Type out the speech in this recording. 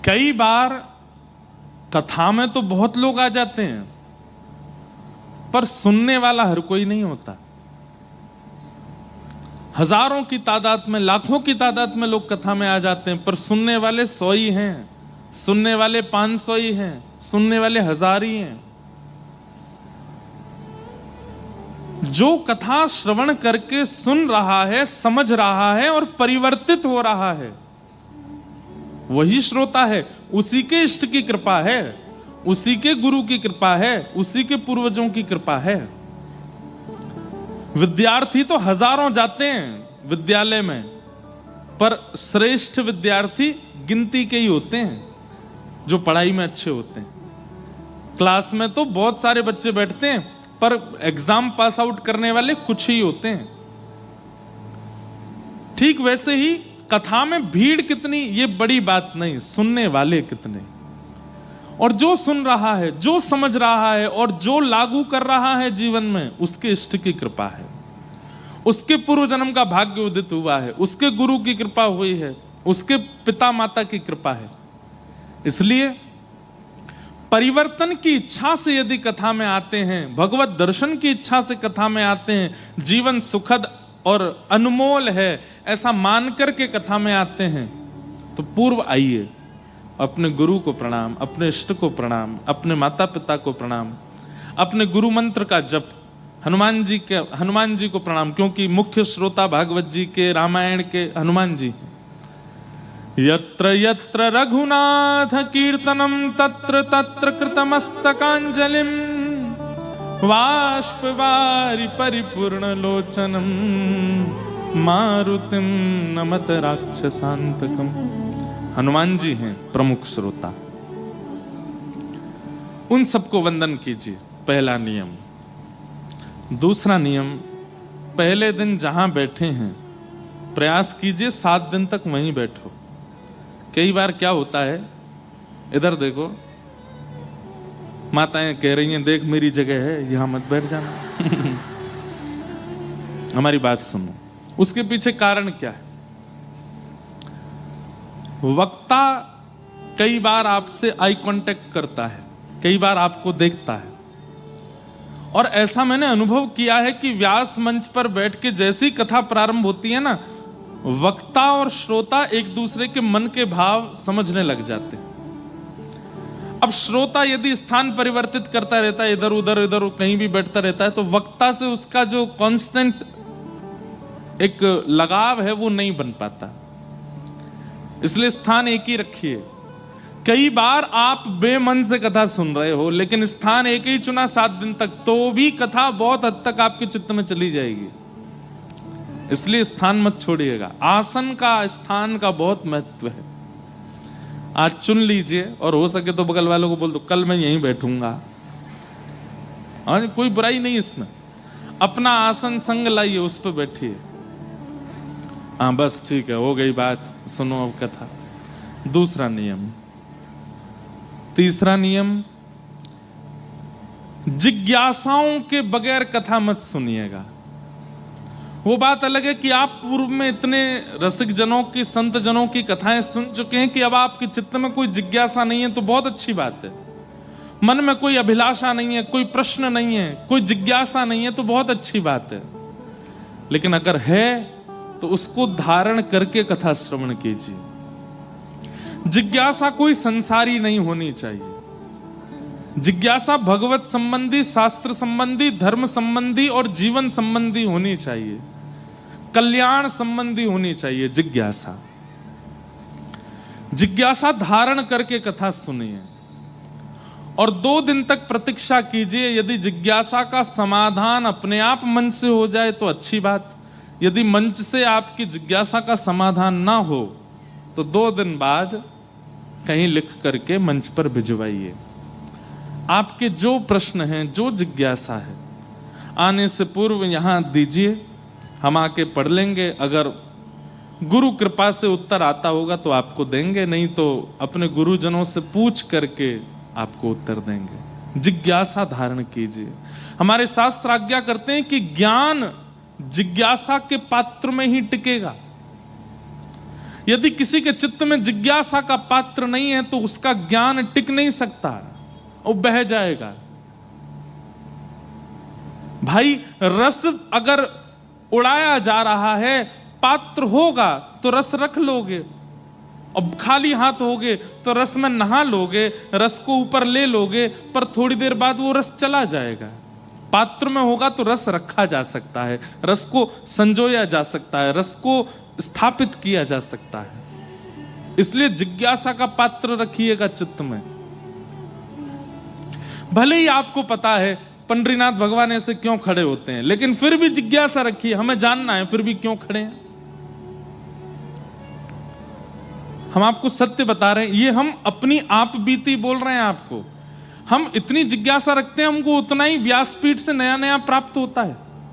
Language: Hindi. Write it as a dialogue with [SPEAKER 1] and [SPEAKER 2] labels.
[SPEAKER 1] कई बार कथा में तो बहुत लोग आ जाते हैं, पर सुनने वाला हर कोई नहीं होता। हजारों की तादाद में, लाखों की तादाद में लोग कथा में आ जाते हैं, पर सुनने वाले 100 ही हैं, सुनने वाले 500 ही हैं, सुनने वाले 1000 ही हैं। जो कथा श्रवण करके सुन रहा है, समझ रहा है और परिवर्तित हो रहा है, वही श्रोता है। उसी के इष्ट की कृपा है, उसी के गुरु की कृपा है, उसी के पूर्वजों की कृपा है। विद्यार्थी तो हजारों जाते हैं विद्यालय में, पर श्रेष्ठ विद्यार्थी गिनती के ही होते हैं जो पढ़ाई में अच्छे होते हैं। क्लास में तो बहुत सारे बच्चे बैठते हैं, पर एग्जाम पास आउट करने वाले कुछ ही होते हैं। ठीक वैसे ही कथा में भीड़ कितनी ये बड़ी बात नहीं, सुनने वाले कितने। और जो सुन रहा है, जो समझ रहा है और जो लागू कर रहा है जीवन में, उसके इष्ट की कृपा है, उसके पूर्व जन्म का भाग्य उदित हुआ है, उसके गुरु की कृपा हुई है, उसके पिता माता की कृपा है। इसलिए परिवर्तन की इच्छा से यदि कथा में आते हैं, भगवत दर्शन की इच्छा से कथा में आते हैं, जीवन सुखद और अनमोल है ऐसा मान करके कथा में आते हैं, तो पूर्व आइए, अपने गुरु को प्रणाम, अपने इष्ट को प्रणाम, अपने माता पिता को प्रणाम, अपने गुरु मंत्र का जप, हनुमान जी को प्रणाम, क्योंकि मुख्य श्रोता भागवत जी के, रामायण के हनुमान जी। यत्र यत्र रघुनाथ कीर्तनम तत्र तत्र कृतमस्तकांजलिम बाष्पवारि परिपूर्ण लोचनम मारुतिम नमत राक्षसांतकम। हनुमान जी हैं प्रमुख श्रोता, उन सबको वंदन कीजिए, पहला नियम। दूसरा नियम, पहले दिन जहां बैठे हैं प्रयास कीजिए 7 दिन तक वहीं बैठो। कई बार क्या होता है, इधर देखो, माताएं कह रही हैं देख मेरी जगह है, यहां मत बैठ जाना। हमारी बात सुनो, उसके पीछे कारण क्या है? वक्ता कई बार आपसे आई कांटेक्ट करता है, कई बार आपको देखता है, और ऐसा मैंने अनुभव किया है कि व्यास मंच पर बैठ के जैसी कथा प्रारंभ होती है ना, वक्ता और श्रोता एक दूसरे के मन के भाव समझने लग जाते हैं। अब श्रोता यदि स्थान परिवर्तित करता रहता है, इधर उधर कहीं भी बैठता रहता है, तो वक्ता से उसका जो कांस्टेंट एक लगाव है वो नहीं बन पाता। इसलिए स्थान एक ही रखिए। कई बार आप बेमन से कथा सुन रहे हो, लेकिन स्थान एक ही चुना 7 दिन तक, तो भी कथा बहुत हद तक आपके चित्त में चली जाएगी। इसलिए स्थान मत छोड़िएगा। आसन का, स्थान का बहुत महत्व है। आज चुन लीजिए, और हो सके तो बगल वालों को बोल दो कल मैं यहीं बैठूंगा। और कोई बुराई नहीं इसमें। अपना आसन संग लाइए, उस पर बैठिए। हाँ बस ठीक है, हो गई बात, सुनो अब कथा। दूसरा नियम। तीसरा नियम, जिज्ञासाओं के बगैर कथा मत सुनिएगा। वो बात अलग है कि आप पूर्व में इतने रसिक जनों की, संत जनों की कथाएं सुन चुके हैं कि अब आपके चित्त में कोई जिज्ञासा नहीं है, तो बहुत अच्छी बात है। मन में कोई अभिलाषा नहीं है, कोई प्रश्न नहीं है, कोई जिज्ञासा नहीं है, तो बहुत अच्छी बात है। लेकिन अगर है तो उसको धारण करके कथा श्रवण कीजिए। जिज्ञासा कोई संसारी नहीं होनी चाहिए। जिज्ञासा भगवत संबंधी, शास्त्र संबंधी, धर्म संबंधी और जीवन संबंधी होनी चाहिए, कल्याण संबंधी होनी चाहिए। जिज्ञासा धारण करके कथा सुनिए, और 2 दिन तक प्रतीक्षा कीजिए। यदि जिज्ञासा का समाधान अपने आप मंच से हो जाए तो अच्छी बात। यदि मंच से आपकी जिज्ञासा का समाधान ना हो तो 2 दिन बाद कहीं लिख करके मंच पर भिजवाइए। आपके जो प्रश्न हैं, जो जिज्ञासा है, आने से पूर्व यहां दीजिए, हम आके पढ़ लेंगे। अगर गुरु कृपा से उत्तर आता होगा तो आपको देंगे, नहीं तो अपने गुरुजनों से पूछ करके आपको उत्तर देंगे। जिज्ञासा धारण कीजिए। हमारे शास्त्र आज्ञा करते हैं कि ज्ञान जिज्ञासा के पात्र में ही टिकेगा। यदि किसी के चित्त में जिज्ञासा का पात्र नहीं है तो उसका ज्ञान टिक नहीं सकता, वो बह जाएगा। भाई रस अगर उड़ाया जा रहा है, पात्र होगा तो रस रख लोगे, अब खाली हाथ होगे तो रस में नहा लोगे, रस को ऊपर ले लोगे, पर थोड़ी देर बाद वो रस चला जाएगा। पात्र में होगा तो रस रखा जा सकता है, रस को संजोया जा सकता है, रस को स्थापित किया जा सकता है। इसलिए जिज्ञासा का पात्र रखिएगा चित्त में। भले ही आपको पता है पंडरीनाथ भगवान ऐसे क्यों खड़े होते हैं, लेकिन फिर भी जिज्ञासा रखिए, हमें जानना है फिर भी क्यों खड़े हैं। हम आपको सत्य बता रहे हैं, ये हम अपनी आप बीती बोल रहे हैं आपको। हम इतनी जिज्ञासा रखते हैं, हमको उतना ही व्यासपीठ से नया नया प्राप्त होता है।